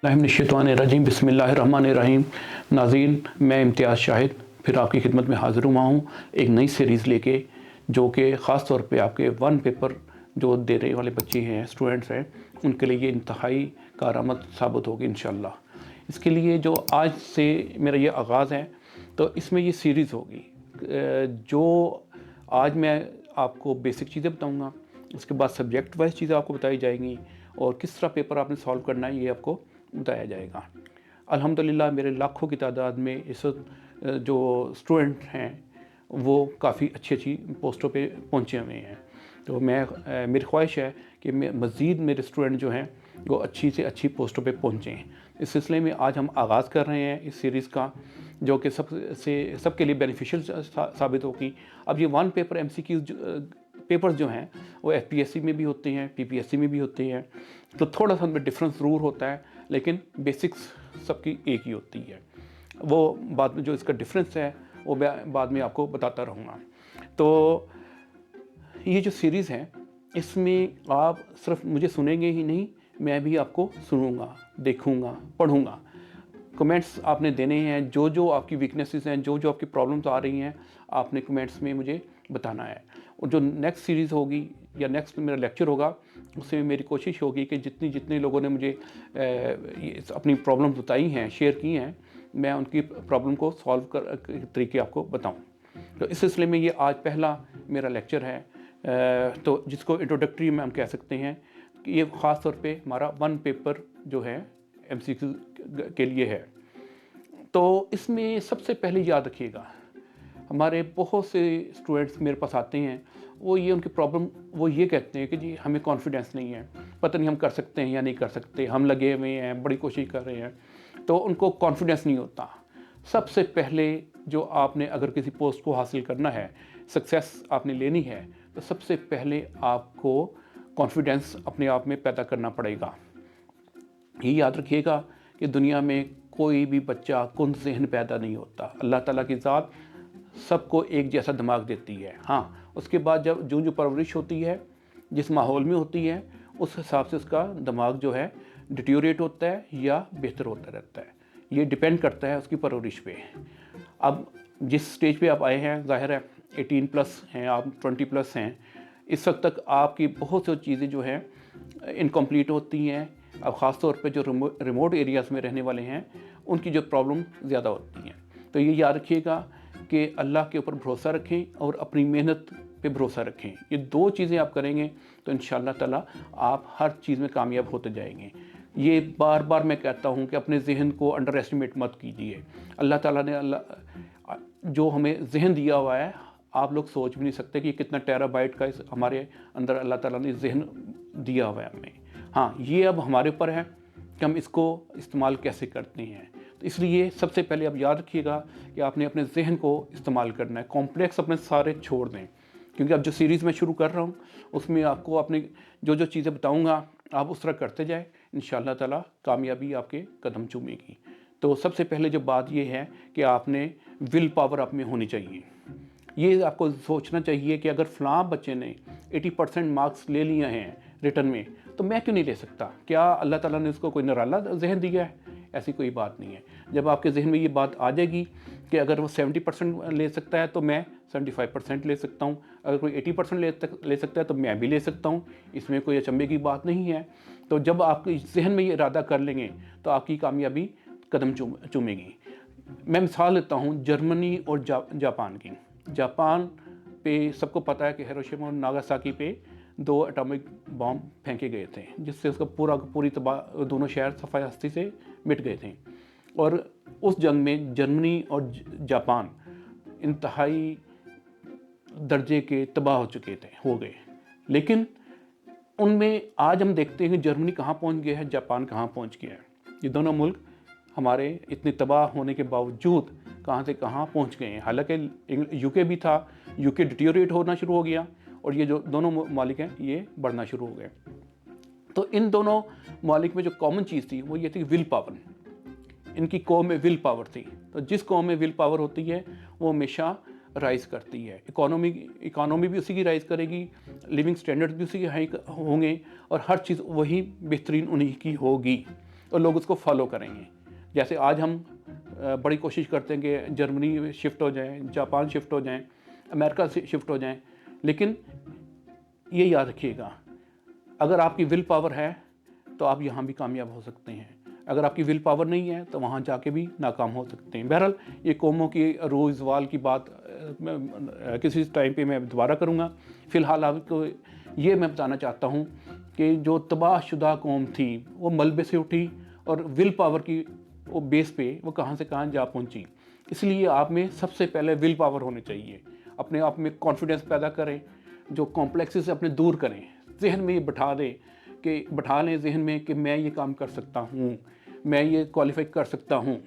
अज़बिल्लाहिमिनश्शैतानिर्रजीम बिस्मिल्लाहिर्रहमानिर्रहीम। नाज़रीन, मैं इम्तियाज़ शाहिद फिर आपकी खिदमत में हाज़िर हुआ हूँ एक नई सीरीज़ लेके, जो कि ख़ास तौर पे आपके वन पेपर जो देने वाले बच्चे हैं, स्टूडेंट्स हैं, उनके लिए ये इंतहाई कारआमद साबित होगी इंशाअल्लाह। इसके लिए जो आज से मेरा ये आगाज़ है, तो इसमें ये सीरीज़ होगी जो आज मैं आपको बेसिक चीज़ें बताऊँगा, उसके बाद सब्जेक्ट वाइज चीज़ें आपको बताई जाएंगी और किस तरह पेपर आपने सॉल्व करना है ये आपको बताया जाएगा। अल्हम्दुलिल्लाह मेरे लाखों की तादाद में इस वक्त जो स्टूडेंट हैं वो काफ़ी अच्छी पोस्टों पे पहुंचे हुए हैं। तो मेरी ख्वाहिश है कि मज़ीद मेरे स्टूडेंट जो हैं वो अच्छी से अच्छी पोस्टों पे पहुँचें। इस सिलसिले में आज हम आगाज़ कर रहे हैं इस सीरीज़ का, जो कि सबके लिए बेनिफिशियल साबित होगी। अब ये वन पेपर MCQ पेपर्स जो हैं वो FPSC में भी होते हैं, PPSC में भी होते हैं, तो थोड़ा सा उनमें डिफरेंस ज़रूर होता है, लेकिन बेसिक्स सबकी एक ही होती है। वो बाद में जो इसका डिफरेंस है वो बाद में आपको बताता रहूँगा। तो ये जो सीरीज़ है इसमें आप सिर्फ मुझे सुनेंगे ही नहीं, मैं भी आपको सुनूँगा, देखूँगा, पढ़ूँगा। कमेंट्स आपने देने हैं, जो जो आपकी वीकनेसेस हैं, जो जो आपकी प्रॉब्लम्स आ रही हैं, आपने कमेंट्स में मुझे बताना है। और जो नेक्स्ट सीरीज़ होगी या नेक्स्ट मेरा लेक्चर होगा, उसमें मेरी कोशिश होगी कि जितने लोगों ने मुझे अपनी प्रॉब्लम्स बताई हैं, शेयर की हैं, मैं उनकी प्रॉब्लम को सॉल्व कर तरीके आपको बताऊँ। तो इस सिलसिले में ये आज पहला मेरा लेक्चर है, तो जिसको इंट्रोडक्टरी में हम कह सकते हैं कि ये ख़ास तौर पे हमारा वन पेपर जो है MCQ के लिए है। तो इसमें सबसे पहले याद रखिएगा, हमारे बहुत से स्टूडेंट्स मेरे पास आते हैं, वो ये उनकी प्रॉब्लम वो ये कहते हैं कि जी हमें कॉन्फिडेंस नहीं है, पता नहीं हम कर सकते हैं या नहीं कर सकते, हम लगे हुए हैं, बड़ी कोशिश कर रहे हैं, तो उनको कॉन्फिडेंस नहीं होता। सबसे पहले जो आपने अगर किसी पोस्ट को हासिल करना है, सक्सेस आपने लेनी है, तो सबसे पहले आपको कॉन्फिडेंस अपने आप में पैदा करना पड़ेगा। ये याद रखिएगा कि दुनिया में कोई भी बच्चा कुंद ज़हन पैदा नहीं होता। अल्लाह ताला की ज़ात सबको एक जैसा दिमाग देती है। हाँ, उसके बाद जब जो परवरिश होती है, जिस माहौल में होती है, उस हिसाब से उसका दिमाग जो है डिटेरियोरेट होता है या बेहतर होता रहता है। ये डिपेंड करता है उसकी परवरिश पे। अब जिस स्टेज पे आप आए हैं, ज़ाहिर है 18+ हैं आप, 20+ हैं, इस वक्त तक आपकी बहुत सी चीज़ें जो हैं इनकम्प्लीट होती हैं। अब ख़ास तौर पे जो रिमोट एरियाज़ में रहने वाले हैं, उनकी जो प्रॉब्लम ज़्यादा होती हैं। तो ये याद रखिएगा कि अल्लाह के ऊपर भरोसा रखें और अपनी मेहनत पे भरोसा रखें। ये दो चीज़ें आप करेंगे तो इंशाअल्लाह ताला आप हर चीज़ में कामयाब होते जाएंगे। ये बार बार मैं कहता हूँ कि अपने जहन को अंडर एस्टिमेट मत कीजिए। अल्लाह ताला ने जो हमें जहन दिया हुआ है, आप लोग सोच भी नहीं सकते कि कितना टेराबाइट का हमारे अंदर अल्लाह ताला ने जहन दिया हुआ है हमें। हाँ, ये अब हमारे ऊपर है कि हम इसको इस्तेमाल कैसे करते हैं। तो इसलिए सबसे पहले आप याद रखिएगा कि आपने अपने जहन को इस्तेमाल करना है। कॉम्प्लेक्स अपने सारे छोड़ दें, क्योंकि अब जो सीरीज़ मैं शुरू कर रहा हूँ उसमें आपको अपनी जो जो चीज़ें बताऊँगा आप उस तरह करते जाए, इंशाअल्लाह ताला कामयाबी आपके कदम चूमेगी। तो सबसे पहले जो बात ये है कि आपने विल पावर आप में होनी चाहिए। ये आपको सोचना चाहिए कि अगर फ़लाँ बच्चे ने 80% मार्क्स ले लिए हैं रिटर्न में, तो मैं क्यों नहीं ले सकता? क्या अल्लाह ताला ने उसको कोई निराला जहन दिया है? ऐसी कोई बात नहीं है। जब आपके जहन में ये बात आ जाएगी कि अगर वो 70% ले सकता है तो मैं 75% ले सकता हूँ, अगर कोई 80% ले सकता है तो मैं भी ले सकता हूँ, इसमें कोई अचंभे की बात नहीं है। तो जब आप जहन में ये इरादा कर लेंगे तो आपकी कामयाबी कदम चूमेगी। मैं मिसाल लेता हूँ जर्मनी और जापान की। जापान पे सबको पता है कि हिरोशिमा और नागासाकी पे 2 एटॉमिक बॉम्ब फेंके गए थे, जिससे उसका पूरी तबाह दोनों शहर सफ़ाई हस्ती से मिट गए थे। और उस जंग में जर्मनी और जापान इंतहाई दर्जे के तबाह हो गए। लेकिन उनमें आज हम देखते हैं कि जर्मनी कहाँ पहुँच गया है, जापान कहाँ पहुँच गया है। ये दोनों मुल्क हमारे इतने तबाह होने के बावजूद कहाँ से कहाँ पहुँच गए हैं। हालांकि UK भी था, UK डिटेरियोरेट होना शुरू हो गया और ये जो दोनों ममालिक हैं ये बढ़ना शुरू हो गए। तो इन दोनों ममालिक में जो कॉमन चीज़ थी वो ये थी विल पावर। इनकी कौम में विल पावर थी। तो जिस कौम में विल पावर होती है वो हमेशा राइज़ करती है। इकोनॉमी भी उसी की राइज़ करेगी, लिविंग स्टैंडर्ड्स भी उसी के हाई होंगे और हर चीज़ वही बेहतरीन उन्हीं की होगी। और लोग उसको फॉलो करेंगे। जैसे आज हम बड़ी कोशिश करते हैं कि जर्मनी शिफ्ट हो जाएं, जापान शिफ्ट हो जाएं, अमेरिका से शिफ्ट हो जाएं, लेकिन ये याद रखिएगा, अगर आपकी विल पावर है तो आप यहाँ भी कामयाब हो सकते हैं, अगर आपकी विल पावर नहीं है तो वहाँ जाके भी नाकाम हो सकते हैं। बहरहाल ये कौमों की रोज़वाल की बात किसी टाइम पे मैं दोबारा करूँगा। फ़िलहाल आपको ये मैं बताना चाहता हूँ कि जो तबाहशुदा कौम थी वो मलबे से उठी और विल पावर की वो बेस पे वो कहाँ से कहाँ जा पहुँची। इसलिए आप में सबसे पहले विल पावर होनी चाहिए। अपने आप में कॉन्फिडेंस पैदा करें, जो कॉम्प्लेक्सेस से अपने दूर करें, जहन में ये बैठा लें जहन में कि मैं ये काम कर सकता हूँ, मैं ये क्वालिफाई कर सकता हूँ,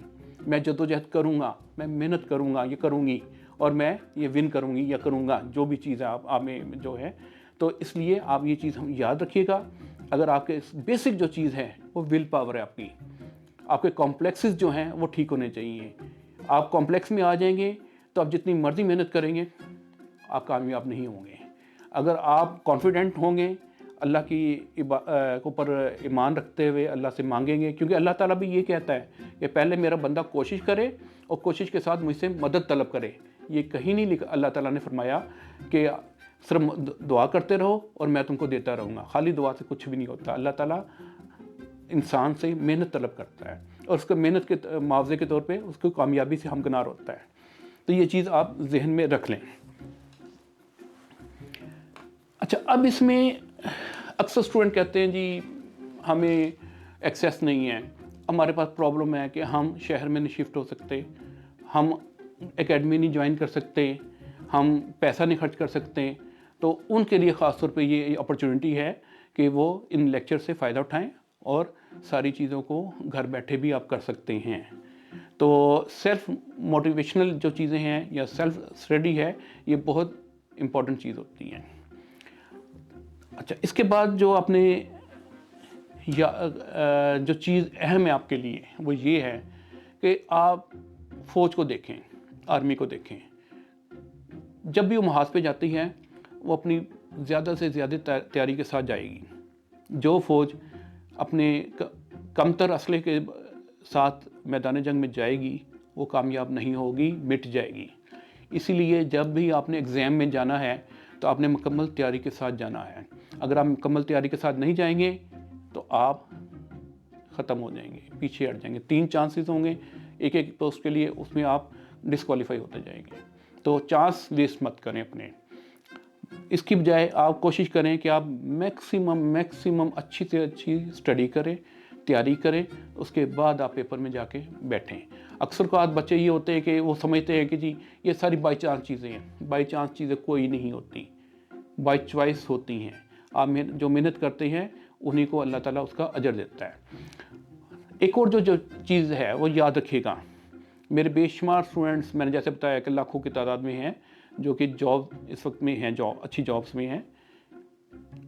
मैं जद्दोजहद करूँगा, मैं मेहनत करूँगा, ये करूँगी और मैं ये विन करूँगी या करूँगा, जो भी चीज़ है आप में जो है। तो इसलिए आप ये चीज़ हम याद रखिएगा। अगर आपके बेसिक जो चीज़ है वो विल पावर है आपकी, आपके कॉम्प्लेक्सेस जो हैं वो ठीक होने चाहिए। आप कॉम्प्लेक्स में आ जाएंगे तो आप जितनी मर्ज़ी मेहनत करेंगे आप कामयाब नहीं होंगे। अगर आप कॉन्फिडेंट होंगे, अल्लाह की ऊपर ईमान रखते हुए अल्लाह से मांगेंगे, क्योंकि अल्लाह ताला भी ये कहता है कि पहले मेरा बंदा कोशिश करे और कोशिश के साथ मुझसे मदद तलब करे। ये कहीं नहीं लिखा, अल्लाह ताला ने फरमाया कि सिर्फ दुआ करते रहो और मैं तुमको देता रहूँगा। खाली दुआ से कुछ भी नहीं होता। अल्लाह ताला इंसान से मेहनत तलब करता है और उसको मेहनत के मुआवजे के तौर पे उसको कामयाबी से हमकिनार होता है। तो ये चीज़ आप जहन में रख लें। अच्छा, अब इसमें अक्सर स्टूडेंट कहते हैं जी हमें एक्सेस नहीं है, हमारे पास प्रॉब्लम है कि हम शहर में नहीं शिफ्ट हो सकते, हम एकेडमी नहीं ज्वाइन कर सकते, हम पैसा नहीं खर्च कर सकते। तो उनके लिए ख़ास तौर पे ये अपॉर्चुनिटी है कि वो इन लेक्चर से फ़ायदा उठाएं और सारी चीज़ों को घर बैठे भी आप कर सकते हैं। तो सेल्फ मोटिवेशनल जो चीज़ें हैं या सेल्फ स्टडी है, ये बहुत इम्पॉर्टेंट चीज़ होती है। अच्छा, इसके बाद जो आपने जो चीज़ अहम है आपके लिए वो ये है कि आप फ़ौज को देखें, आर्मी को देखें। जब भी वो महाज पे जाती है वो अपनी ज़्यादा से ज़्यादा तैयारी के साथ जाएगी। जो फ़ौज अपने कमतर असले के साथ मैदान जंग में जाएगी वो कामयाब नहीं होगी, मिट जाएगी। इसीलिए जब भी आपने एग्ज़ाम में जाना है तो आपने मुकम्मल तैयारी के साथ जाना है। अगर आप मुकम्मल तैयारी के साथ नहीं जाएंगे तो आप ख़त्म हो जाएंगे, पीछे हट जाएंगे। 3 चांसेस होंगे एक एक पोस्ट के लिए, उसमें आप डिस्क्वालीफाई होते जाएंगे। तो चांस वेस्ट मत करें अपने। इसकी बजाय आप कोशिश करें कि आप मैक्सिमम अच्छी से अच्छी स्टडी करें, तैयारी करें, उसके बाद आप पेपर में जाके बैठें। अक्सर को आज बच्चे ये होते हैं कि वो समझते हैं कि जी ये सारी बाई चांस चीज़ें हैं। बाई चांस चीज़ें कोई नहीं होती, बाई चॉइस होती हैं। आप जो मेहनत करते हैं उन्हीं को अल्लाह ताला उसका अजर देता है। एक और जो चीज़ है वो याद रखिएगा, मेरे बेशुमार स्टूडेंट्स, मैंने जैसे बताया कि लाखों की तादाद में हैं जो कि जॉब इस वक्त में हैं, जॉब अच्छी जॉब्स में हैं।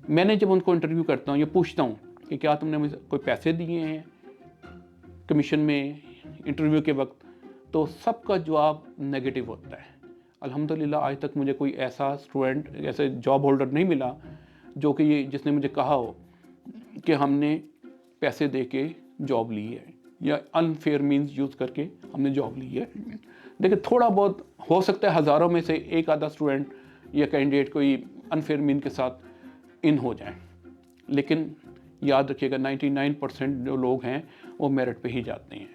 मैंने जब उनको इंटरव्यू करता हूँ या पूछता हूँ कि क्या तुमने मुझे कोई पैसे दिए हैं कमीशन में इंटरव्यू के वक्त, तो सबका जवाब नेगेटिव होता है। अल्हम्दुलिल्लाह आज तक मुझे कोई ऐसा स्टूडेंट, ऐसे जॉब होल्डर नहीं मिला जो कि जिसने मुझे कहा हो कि हमने पैसे दे के जॉब ली है या अनफेयर मीन्स यूज़ करके हमने जॉब ली है। देखिए, थोड़ा बहुत हो सकता है हज़ारों में से एक आधा स्टूडेंट या कैंडिडेट कोई अनफेयर मीन के साथ इन हो जाए, लेकिन याद रखिएगा 99% जो लोग हैं वो मेरिट पे ही जाते हैं।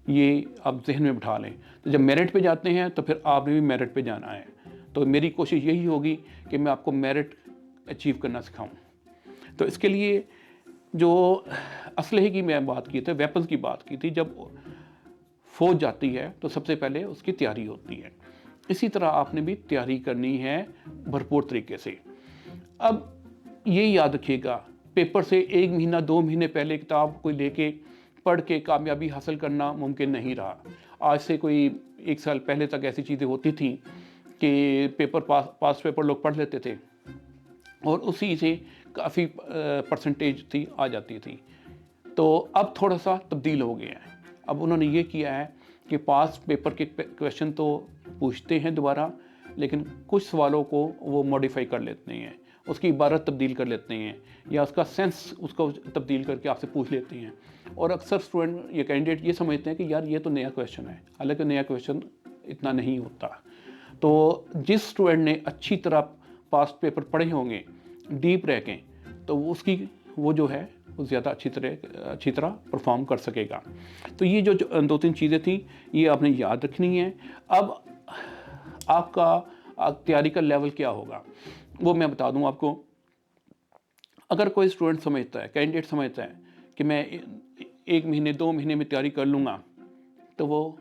ये आप जहन में बिठा लें। तो जब मेरिट पे जाते हैं तो फिर आपने भी मेरिट पे जाना है। तो मेरी कोशिश यही होगी कि मैं आपको मेरिट अचीव करना सिखाऊं। तो इसके लिए जो असलहे की मैं बात की थी, वेपन्स की बात की थी, जब फौज जाती है तो सबसे पहले उसकी तैयारी होती है। इसी तरह आपने भी तैयारी करनी है भरपूर तरीके से। अब ये याद रखिएगा, पेपर से 1 महीना 2 महीने पहले किताब कोई लेके पढ़ के कामयाबी हासिल करना मुमकिन नहीं रहा। आज से कोई 1 साल पहले तक ऐसी चीज़ें होती थी कि पेपर पास पेपर लोग पढ़ लेते थे और उसी से काफ़ी परसेंटेज थी आ जाती थी। तो अब थोड़ा सा तब्दील हो गया है। अब उन्होंने ये किया है कि पास पेपर के क्वेश्चन तो पूछते हैं दोबारा, लेकिन कुछ सवालों को वो मॉडिफाई कर लेते हैं। उसकी इबारत तब्दील कर लेते हैं या उसका सेंस उसको तब्दील करके आपसे पूछ लेते हैं। और अक्सर स्टूडेंट या कैंडिडेट ये समझते हैं कि यार ये तो नया क्वेश्चन है, हालांकि नया क्वेश्चन इतना नहीं होता। तो जिस स्टूडेंट ने अच्छी तरह पास्ट पेपर पढ़े होंगे डीप रह के, तो वो जो है वो ज़्यादा अच्छी तरह परफॉर्म कर सकेगा। तो ये जो 2-3 चीज़ें थी ये आपने याद रखनी है। अब आपका तैयारी का लेवल क्या होगा वो मैं बता दूं आपको। अगर कोई स्टूडेंट समझता है, कैंडिडेट समझता है कि मैं 1 महीने 2 महीने में तैयारी कर लूँगा, तो वो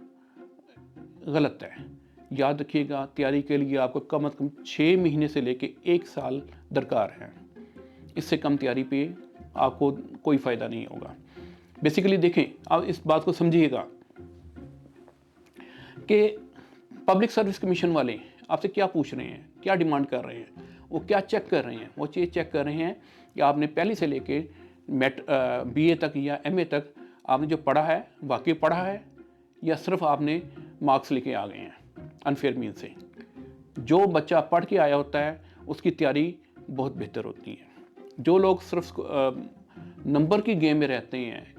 गलत है। याद रखिएगा, तैयारी के लिए आपको कम से कम 6 महीने से लेके 1 साल दरकार है। इससे कम तैयारी पे आपको कोई फ़ायदा नहीं होगा। बेसिकली देखें, आप इस बात को समझिएगा कि पब्लिक सर्विस कमीशन वाले आपसे क्या पूछ रहे हैं, क्या डिमांड कर रहे हैं, वो क्या चेक कर रहे हैं। वो चीज़ चेक कर रहे हैं कि आपने पहले से लेके BA तक या MA तक आपने जो पढ़ा है वाकई पढ़ा है या सिर्फ आपने मार्क्स लेके आ गए हैं अनफेयर मीन से। जो बच्चा पढ़ के आया होता है उसकी तैयारी बहुत बेहतर होती है। जो लोग सिर्फ नंबर की गेम में रहते हैं,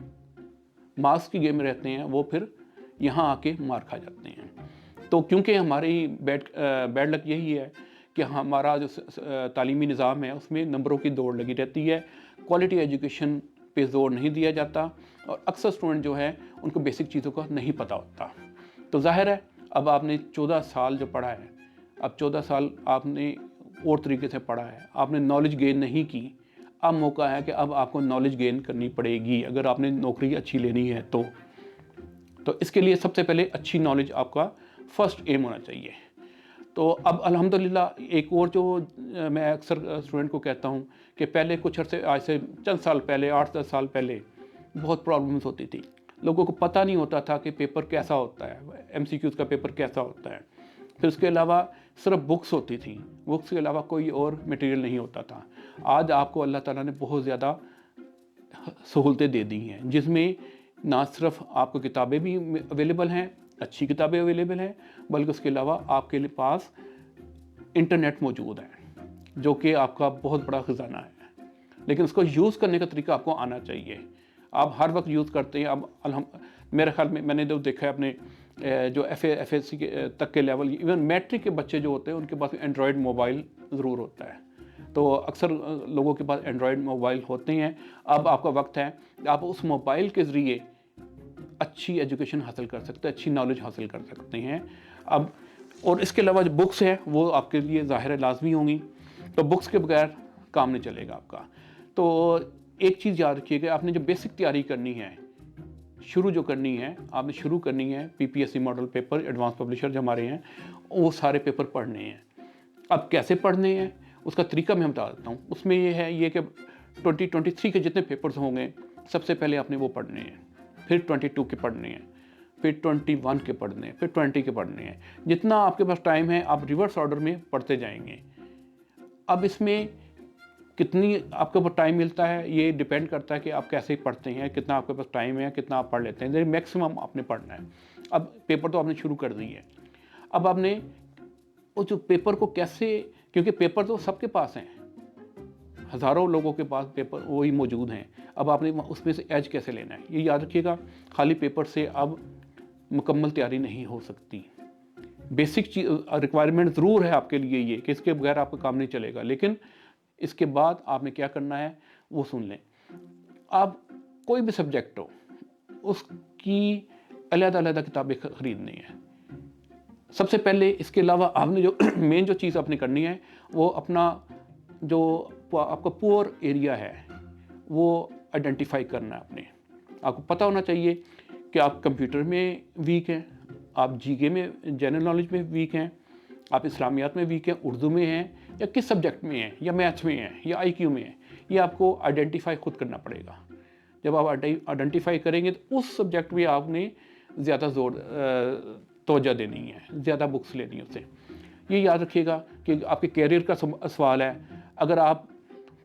मार्क्स की गेम में रहते हैं, वो फिर यहाँ आके मार खा जाते हैं। तो क्योंकि हमारी बैड लक यही है कि हमारा जो तालीमी निज़ाम है उसमें नंबरों की दौड़ लगी रहती है, क्वालिटी एजुकेशन पे जोर नहीं दिया जाता और अक्सर स्टूडेंट जो है उनको बेसिक चीज़ों का नहीं पता होता। तो जाहिर है अब आपने 14 साल जो पढ़ा है, अब 14 साल आपने और तरीके से पढ़ा है, आपने नॉलेज गेन नहीं की। अब मौका है कि अब आपको नॉलेज गेन करनी पड़ेगी अगर आपने नौकरी अच्छी लेनी है तो इसके लिए सबसे पहले अच्छी नॉलेज आपका फर्स्ट एम होना चाहिए। तो अब अल्हम्दुलिल्लाह एक और जो मैं अक्सर स्टूडेंट को कहता हूँ कि पहले कुछ अर्से आज से चंद साल पहले 8-10 साल पहले बहुत प्रॉब्लम्स होती थी। लोगों को पता नहीं होता था कि पेपर कैसा होता है, MCQs का पेपर कैसा होता है। फिर उसके अलावा सिर्फ बुक्स होती थी, बुक्स के अलावा कोई और मटेरियल नहीं होता था। आज आपको अल्लाह ताला ने बहुत ज़्यादा सहूलतें दे दी हैं जिसमें ना सिर्फ आपको किताबें भी अवेलेबल हैं, अच्छी किताबें अवेलेबल हैं, बल्कि उसके अलावा आपके पास इंटरनेट मौजूद है जो कि आपका बहुत बड़ा ख़जाना है। लेकिन उसको यूज़ करने का तरीका आपको आना चाहिए। आप हर वक्त यूज़ करते हैं। अब मेरे ख्याल में मैंने जो देखा है अपने जो FSC के तक के लेवल, इवन मैट्रिक के बच्चे जो होते हैं उनके पास एंड्रॉयड मोबाइल ज़रूर होता है। तो अक्सर लोगों के पास एंड्रॉयड मोबाइल होते हैं। अब आपका वक्त है आप उस मोबाइल के ज़रिए अच्छी एजुकेशन हासिल कर सकते हैं, अच्छी नॉलेज हासिल कर सकते हैं। अब और इसके अलावा जो बुक्स है वो आपके लिए ज़ाहिर है लाजमी होंगी। तो बुक्स के बगैर काम नहीं चलेगा आपका। तो एक चीज़ याद रखिएगा, आपने जो बेसिक तैयारी करनी है, जो करनी है, आपने शुरू करनी है PPSC model paper, advance publisher जो हमारे हैं वो सारे पेपर पढ़ने हैं। अब कैसे पढ़ने हैं उसका तरीका मैं बता देता हूँ। उसमें ये कि 2023 के जितने पेपर्स होंगे सबसे पहले आपने वो पढ़ने हैं, फिर 22 के पढ़ने हैं, फिर 21 के पढ़ने हैं, फिर 20 के पढ़ने हैं। जितना आपके पास टाइम है आप रिवर्स ऑर्डर में पढ़ते जाएंगे। अब इसमें कितनी आपके पास टाइम मिलता है ये डिपेंड करता है कि आप कैसे पढ़ते हैं, कितना आपके पास टाइम है, कितना आप पढ़ लेते हैं। लेकिन मैक्सिमम आपने पढ़ना है। अब पेपर तो आपने शुरू कर दी है। अब आपने उस जो पेपर को कैसे, क्योंकि पेपर तो सबके पास हैं, हज़ारों लोगों के पास पेपर वही मौजूद हैं। अब आपने उसमें से एज कैसे लेना है ये याद रखिएगा। खाली पेपर से अब मुकम्मल तैयारी नहीं हो सकती। बेसिक चीज रिक्वायरमेंट ज़रूर है आपके लिए ये कि इसके बगैर आपका काम नहीं चलेगा। लेकिन इसके बाद आपने क्या करना है वो सुन लें। आप कोई भी सब्जेक्ट हो उसकी अलग-अलग किताबें खरीदनी है सबसे पहले। इसके अलावा आपने जो मेन जो चीज़ आपने करनी है वो अपना जो आपका पुअर एरिया है वो आइडेंटिफाई करना है। आपको पता होना चाहिए कि आप कंप्यूटर में वीक हैं, आप GK में जनरल नॉलेज में वीक हैं, आप इस्लामियात में वीक हैं, उर्दू में हैं, या किस सब्जेक्ट में हैं, या मैथ्स में हैं, या IQ में हैं। ये आपको आइडेंटिफाई खुद करना पड़ेगा। जब आप आइडेंटिफाई करेंगे तो उस सब्जेक्ट में आपने ज़्यादा तवज्जो देनी है, ज़्यादा बुक्स लेनी है उससे। ये याद रखिएगा कि आपके कैरियर का सवाल है। अगर आप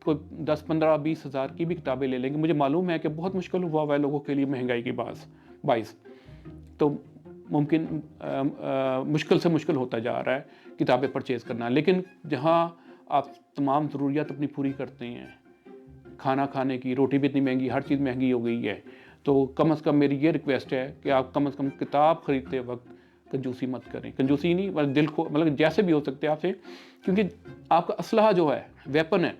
कोई 10-15-20 हज़ार की भी किताबें ले लेंगे, मुझे मालूम है कि बहुत मुश्किल हुआ है लोगों के लिए महंगाई के बाइस, तो मुश्किल से मुश्किल होता जा रहा है किताबें परचेज़ करना। लेकिन जहाँ आप तमाम ज़रूरियात अपनी पूरी करते हैं। खाना खाने की, रोटी भी इतनी महंगी, हर चीज़ महंगी हो गई है। तो कम से कम मेरी ये रिक्वेस्ट है कि आप कम से कम किताब खरीदते वक्त कंजूसी मत करें। कंजूसी नहीं, मतलब दिल को, मतलब जैसे भी हो सकते हैं आपसे, क्योंकि आपका असलहा जो है, वेपन है,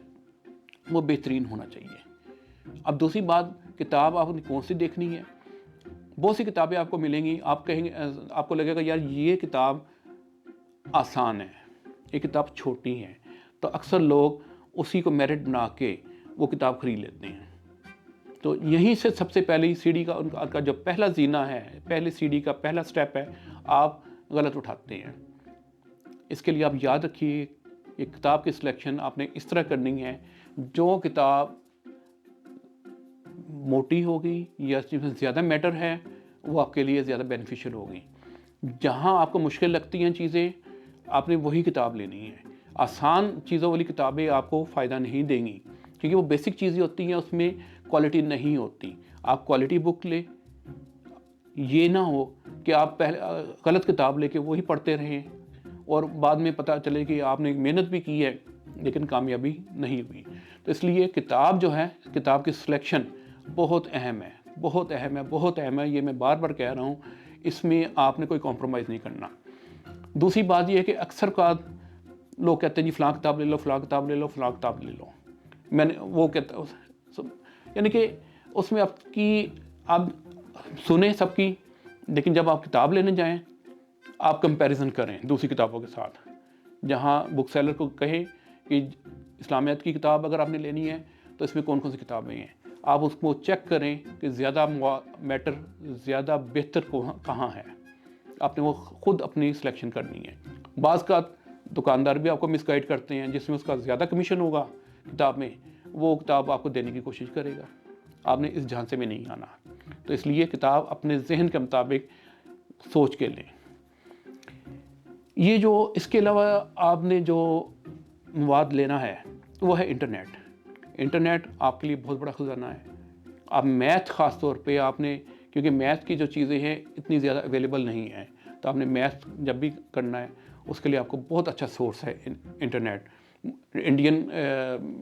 वो बेहतरीन होना चाहिए। अब दूसरी बात, किताब आपने कौन सी देखनी है। बहुत सी किताबें आपको मिलेंगी, आप कहेंगे, आपको लगेगा यार ये किताब आसान है, ये किताब छोटी है, तो अक्सर लोग उसी को मेरिट बना के वो किताब खरीद लेते हैं। तो यहीं से सबसे पहले सीढ़ी का उनका जो पहला जीना है, पहले सीढ़ी का पहला स्टेप है, आप गलत उठाते हैं। इसके लिए आप याद रखिए, ये किताब की सिलेक्शन आपने इस तरह करनी है, जो किताब मोटी होगी या जिसमें ज़्यादा मैटर है वो आपके लिए ज़्यादा बेनिफिशियल होगी। जहाँ आपको मुश्किल लगती हैं चीज़ें, आपने वही किताब लेनी है। आसान चीज़ों वाली किताबें आपको फ़ायदा नहीं देंगी, क्योंकि वो बेसिक चीज़ें होती हैं, उसमें क्वालिटी नहीं होती। आप क्वालिटी बुक ले, ये ना हो कि आप पहले गलत किताब लेके वही पढ़ते रहें और बाद में पता चले कि आपने मेहनत भी की है लेकिन कामयाबी नहीं हुई। तो इसलिए किताब जो है, किताब की सिलेक्शन बहुत अहम है, बहुत अहम है, बहुत अहम है। ये मैं बार बार कह रहा हूँ, इसमें आपने कोई कॉम्प्रोमाइज़ नहीं करना। दूसरी बात ये है कि अक्सर का लोग कहते हैं जी फ़लाँ किताब ले लो, फ़लाँ किताब ले लो, फ़लाँ किताब ले लो। मैंने वो कहता, यानी कि उसमें आप सुने सबकी, लेकिन जब आप किताब लेने जाएं, आप कंपैरिजन करें दूसरी किताबों के साथ। जहां बुक सेलर को कहें कि इस्लामियात की किताब अगर आपने लेनी है तो इसमें कौन कौन सी किताबें हैं, आप उसको चेक करें कि ज़्यादा मैटर, ज़्यादा बेहतर कहाँ है। आपने वो खुद अपनी सिलेक्शन करनी है। बाज़ का दुकानदार भी आपको मिसगाइड करते हैं, जिसमें उसका ज़्यादा कमीशन होगा किताब में, वो किताब आपको देने की कोशिश करेगा। आपने इस झांसे में नहीं आना। तो इसलिए किताब अपने जहन के मुताबिक सोच के लें। ये जो, इसके अलावा आपने जो मवाद लेना है वो है इंटरनेट। इंटरनेट आपके लिए बहुत बड़ा ख़जाना है। आप मैथ ख़ास तौर पे आपने, क्योंकि मैथ की जो चीज़ें हैं इतनी ज़्यादा अवेलेबल नहीं है, तो आपने मैथ जब भी करना है उसके लिए आपको बहुत अच्छा सोर्स है इंटरनेट। इंडियन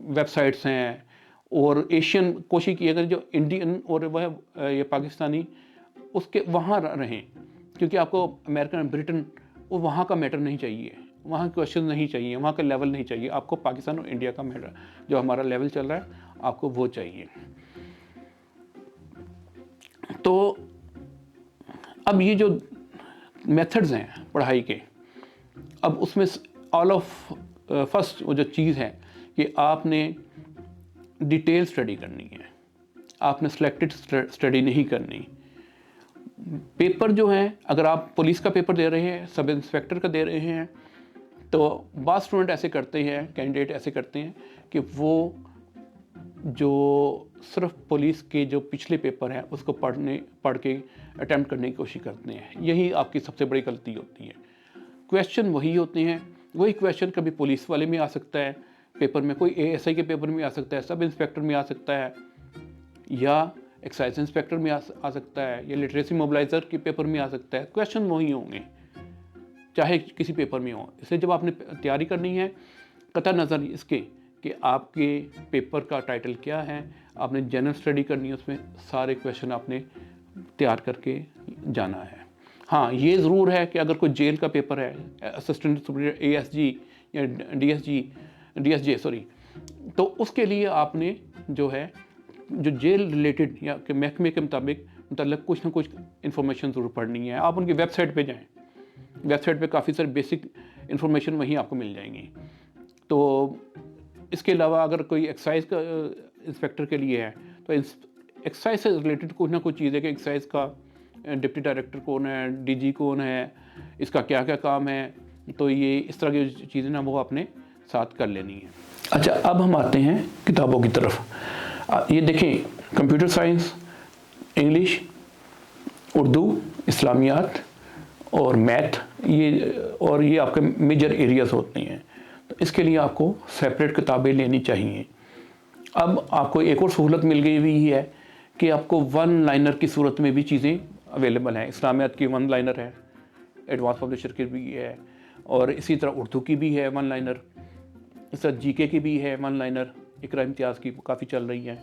वेबसाइट्स हैं और एशियन, कोशिश की अगर जो इंडियन और वह ये पाकिस्तानी उसके वहाँ रहें, क्योंकि आपको अमेरिकन, ब्रिटेन, वो वहाँ का मैटर नहीं चाहिए, वहाँ क्वेश्चन नहीं चाहिए, वहाँ का लेवल नहीं चाहिए। आपको पाकिस्तान और इंडिया का मैटर, जो हमारा लेवल चल रहा है, आपको वो चाहिए। तो अब ये जो मेथड्स हैं पढ़ाई के, अब उसमें ऑल ऑफ फर्स्ट वो जो चीज़ है कि आपने डिटेल स्टडी करनी है, आपने सिलेक्टेड स्टडी नहीं करनी। पेपर जो है, अगर आप पुलिस का पेपर दे रहे हैं, सब इंस्पेक्टर का दे रहे हैं, तो बाज़ स्टूडेंट ऐसे करते हैं, कैंडिडेट ऐसे करते हैं कि वो जो सिर्फ पुलिस के जो पिछले पेपर हैं उसको पढ़ के अटैम्प्ट करने की कोशिश करते हैं। यही आपकी सबसे बड़ी गलती होती है। क्वेश्चन वही होते हैं, वही क्वेश्चन कभी पुलिस वाले में आ सकता है पेपर में, कोई एएसआई के पेपर में आ सकता है, सब इंस्पेक्टर में आ सकता है, या एक्साइज इंस्पेक्टर में आ सकता है, या लिटरेसी मोबिलाइज़र के पेपर में आ सकता है। क्वेश्चन वही होंगे चाहे किसी पेपर में हो। इसलिए जब आपने तैयारी करनी है, कतई नज़र इसके कि आपके पेपर का टाइटल क्या है, आपने जनरल स्टडी करनी है, उसमें सारे क्वेश्चन आपने तैयार करके जाना है। हाँ, ये ज़रूर है कि अगर कोई जेल का पेपर है, असिस्टेंट सुपरिटेंडेंट एएसजी या डीएसजे सॉरी, तो उसके लिए आपने जो है, जो जेल रिलेटेड या कि महकमे के मुताबिक कुछ ना कुछ इन्फॉर्मेशन ज़रूर पढ़नी है। आप उनकी वेबसाइट पे जाएं, वेबसाइट पे काफ़ी सारे बेसिक इन्फॉर्मेशन वहीं आपको मिल जाएंगी। तो इसके अलावा अगर कोई एक्साइज का इंस्पेक्टर के लिए है, तो एक्साइज से रिलेटेड कुछ ना कुछ चीज़ है कि एक्साइज का डिप्टी डायरेक्टर कौन है, डीजी कौन है, इसका क्या क्या काम है, तो ये इस तरह की चीज़ें ना वो अपने साथ कर लेनी है। अच्छा, अब हम आते हैं किताबों की तरफ। ये देखें, कंप्यूटर साइंस, इंग्लिश, उर्दू, इस्लामियात और मैथ, ये आपके मेजर एरियाज़ होते हैं। तो इसके लिए आपको सेपरेट किताबें लेनी चाहिए। अब आपको एक और सहूलत मिल गई हुई है कि आपको वन लाइनर की सूरत में भी चीज़ें अवेलेबल हैं। इस्लामियात की वन लाइनर है, एडवांस पब्लिशर की भी है, और इसी तरह उर्दू की भी है वन लाइनर। इस तरह जीके की भी है, वन लाइनर इकरा इम्तियाज़ की काफ़ी चल रही है,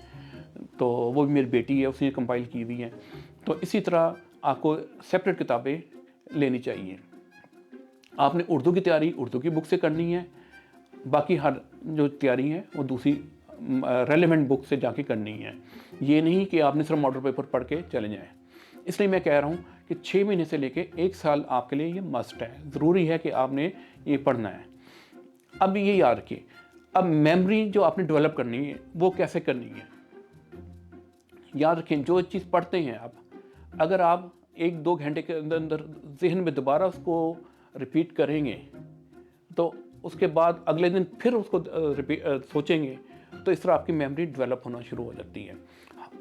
तो वो भी मेरी बेटी है, उसने कंपाइल की हुई है। तो इसी तरह आपको सेपरेट किताबें लेनी चाहिए। आपने उर्दू की तैयारी उर्दू की बुक से करनी है, बाकी हर जो तैयारी है वो दूसरी रेलेवेंट बुक से जाके करनी है। ये नहीं कि आपने सिर्फ मॉडल पेपर पढ़ के चले जाएं। इसलिए मैं कह रहा हूँ कि 6 महीने से लेके 1 साल आपके लिए ये मस्ट है, ज़रूरी है कि आपने ये पढ़ना है। अब ये याद रखिए, अब मेमोरी जो आपने डेवलप करनी है वो कैसे करनी है। याद रखें, जो चीज़ पढ़ते हैं आप, अगर आप 1-2 घंटे के अंदर अंदर जहन में दोबारा उसको रिपीट करेंगे, तो उसके बाद अगले दिन फिर उसको सोचेंगे, तो इस तरह आपकी मेमोरी डेवलप होना शुरू हो जाती है।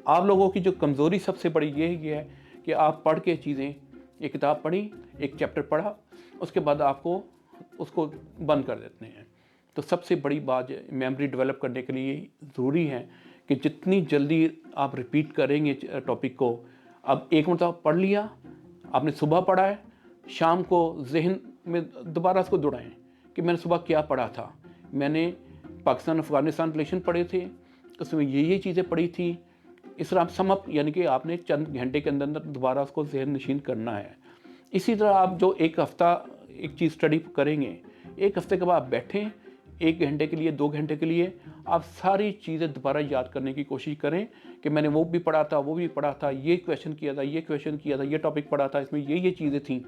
आप लोगों की जो कमज़ोरी सबसे बड़ी ये है कि आप पढ़ के चीज़ें, एक किताब पढ़ी, एक चैप्टर पढ़ा, उसके बाद आपको उसको बंद कर देते हैं। तो सबसे बड़ी बात मेमोरी डेवलप करने के लिए ज़रूरी है कि जितनी जल्दी आप रिपीट करेंगे टॉपिक को। अब एक मरतबा पढ़ लिया, आपने सुबह पढ़ा है, शाम को जहन में दोबारा उसको दोहराएं कि मैंने सुबह क्या पढ़ा था। मैंने पाकिस्तान अफ़गानिस्तान रिलेशन पढ़े थे, उसमें ये चीज़ें पढ़ी थी। इस तरह आप समअप, यानी कि आपने चंद घंटे के अंदर अंदर दोबारा उसको जहन नशीन करना है। इसी तरह आप जो एक हफ़्ता एक चीज़ स्टडी करेंगे, एक हफ़्ते के बाद आप बैठें, 1 घंटे के लिए, 2 घंटे के लिए आप सारी चीज़ें दोबारा याद करने की कोशिश करें कि मैंने वो भी पढ़ा था, वो भी पढ़ा था, ये क्वेश्चन किया था, ये क्वेश्चन किया था, ये टॉपिक पढ़ा था, इसमें ये चीज़ें थीं।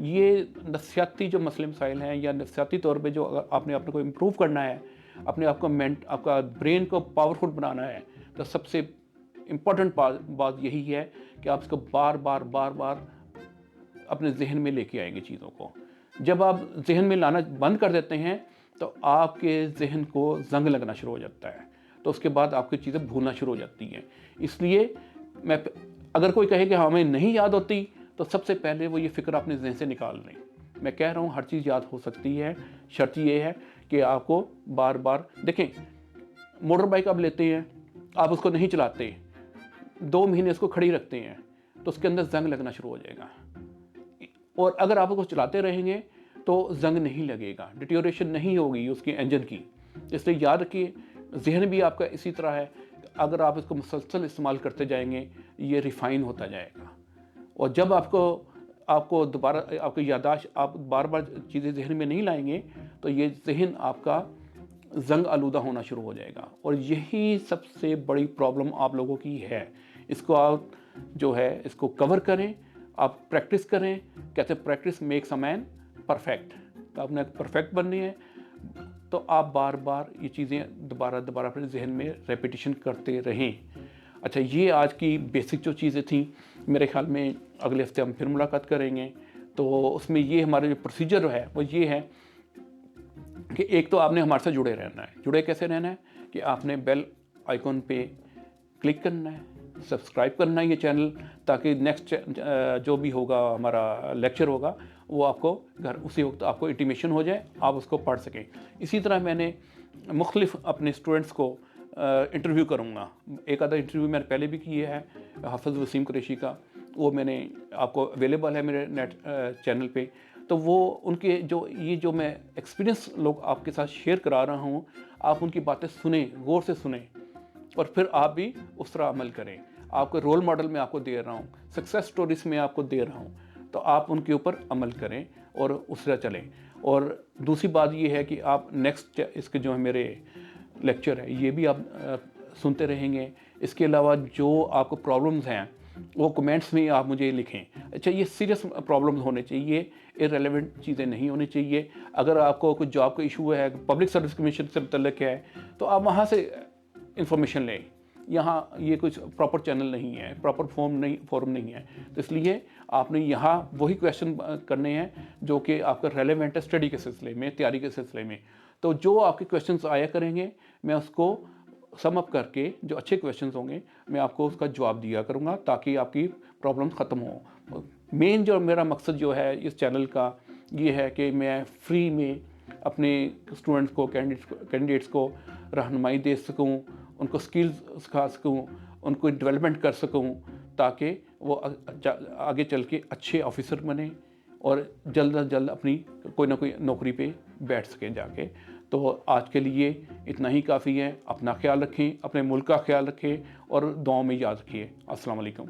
ये नफ्सियाती जो मसले मसाइल हैं, या नफ्सियाती तौर पे जो आपने अपने को इम्प्रूव करना है, अपने आप को आपका ब्रेन को पावरफुल बनाना है, तो सबसे इम्पॉर्टेंट बात यही है कि आप इसको बार बार अपने जहन में लेके आएंगे चीज़ों को। जब आप जहन में लाना बंद कर देते हैं, तो आपके जहन को जंग लगना शुरू हो जाता है, तो उसके बाद आपकी चीज़ें भूलना शुरू हो जाती हैं। इसलिए मैं, अगर कोई कहे कि हमें नहीं याद होती, तो सबसे पहले वो ये फ़िक्र अपने जहन से निकाल लें। मैं कह रहा हूँ हर चीज़ याद हो सकती है, शर्त ये है कि आपको बार बार देखें। मोटर बाइक आप लेते हैं, आप उसको नहीं चलाते, 2 महीने उसको खड़ी रखते हैं, तो उसके अंदर जंग लगना शुरू हो जाएगा। और अगर आप उसको चलाते रहेंगे तो जंग नहीं लगेगा, डिटेरियोरेशन नहीं होगी उसकी इंजन की। इसलिए याद रखिए, जहन भी आपका इसी तरह है, अगर आप इसको मुसलसल इस्तेमाल करते जाएंगे, ये रिफ़ाइन होता जाएगा। और जब आपको दोबारा आपकी याददाश्त, आप बार बार चीज़ें जहन में नहीं लाएंगे, तो ये जहन आपका जंग आलूदा होना शुरू हो जाएगा। और यही सबसे बड़ी प्रॉब्लम आप लोगों की है। इसको आप जो है इसको कवर करें, आप प्रैक्टिस करें। कहते हैं practice makes a man perfect. तो आपने परफेक्ट बननी है, तो आप बार बार ये चीज़ें दोबारा अपने जहन में रेपिटेशन करते रहें। अच्छा, ये आज की बेसिक जो चीज़ें थी, मेरे ख्याल में अगले हफ्ते हम फिर मुलाकात करेंगे। तो उसमें ये हमारा जो प्रोसीजर है वो ये है कि एक तो आपने हमारे साथ जुड़े रहना है। जुड़े कैसे रहना है कि आपने बेल आइकॉन पे क्लिक करना है, सब्सक्राइब करना है ये चैनल, ताकि नेक्स्ट जो भी होगा हमारा लेक्चर होगा, वो आपको घर उसी वक्त आपको इंटीमेशन हो जाए, आप उसको पढ़ सकें। इसी तरह मैंने मुख्तलिफ अपने स्टूडेंट्स को इंटरव्यू करूँगा। एक आधा इंटरव्यू मैंने पहले भी किया है हाफिज़ वसीम कुरैशी का, वो मैंने आपको अवेलेबल है मेरे नेट चैनल पे। तो वो उनके जो मैं एक्सपीरियंस लोग आपके साथ शेयर करा रहा हूँ, आप उनकी बातें सुने, गौर से सुने, और फिर आप भी उस तरह अमल करें। आपको रोल मॉडल में आपको दे रहा हूँ, सक्सेस स्टोरीज में आपको दे रहा हूँ, तो आप उनके ऊपर अमल करें और उस तरह चलें। और दूसरी बात ये है कि आप नेक्स्ट इसके जो है मेरे लेक्चर है, ये भी आप सुनते रहेंगे। इसके अलावा जो आपको प्रॉब्लम्स हैं, वो कमेंट्स में आप मुझे लिखें। अच्छा, ये सीरियस प्रॉब्लम्स होने चाहिए, इररिलेवेंट चीज़ें नहीं होनी चाहिए। अगर आपको कोई जॉब का इशू है, पब्लिक सर्विस कमीशन से मुतल्लिक है, तो आप वहाँ से इंफॉर्मेशन लें। यहाँ ये कुछ प्रॉपर चैनल नहीं है, प्रॉपर फॉर्म नहीं है, तो इसलिए आपने यहाँ वही क्वेश्चन करने हैं जो कि आपका रेलेवेंट है स्टडी के सिलसिले में, तैयारी के सिलसिले में। तो जो आपके क्वेश्चंस आया करेंगे, मैं उसको सम अप करके जो अच्छे क्वेश्चंस होंगे, मैं आपको उसका जवाब दिया करूँगा, ताकि आपकी प्रॉब्लम ख़त्म हो। मेन जो मेरा मकसद जो है इस चैनल का, ये है कि मैं फ्री में अपने स्टूडेंट्स को, कैंडिडेट्स को रहनुमाई दे सकूं, उनको स्किल्स सिखा सकूं, उनको डेवलपमेंट कर सकूं, ताकि वो आगे चल के अच्छे ऑफिसर बने, और जल्द से जल्द अपनी कोई ना कोई नौकरी पे बैठ सकें जाके। तो आज के लिए इतना ही काफ़ी है। अपना ख्याल रखें, अपने मुल्क का ख्याल रखें और दुआओं में याद रखिए। अस्सलाम वालेकुम।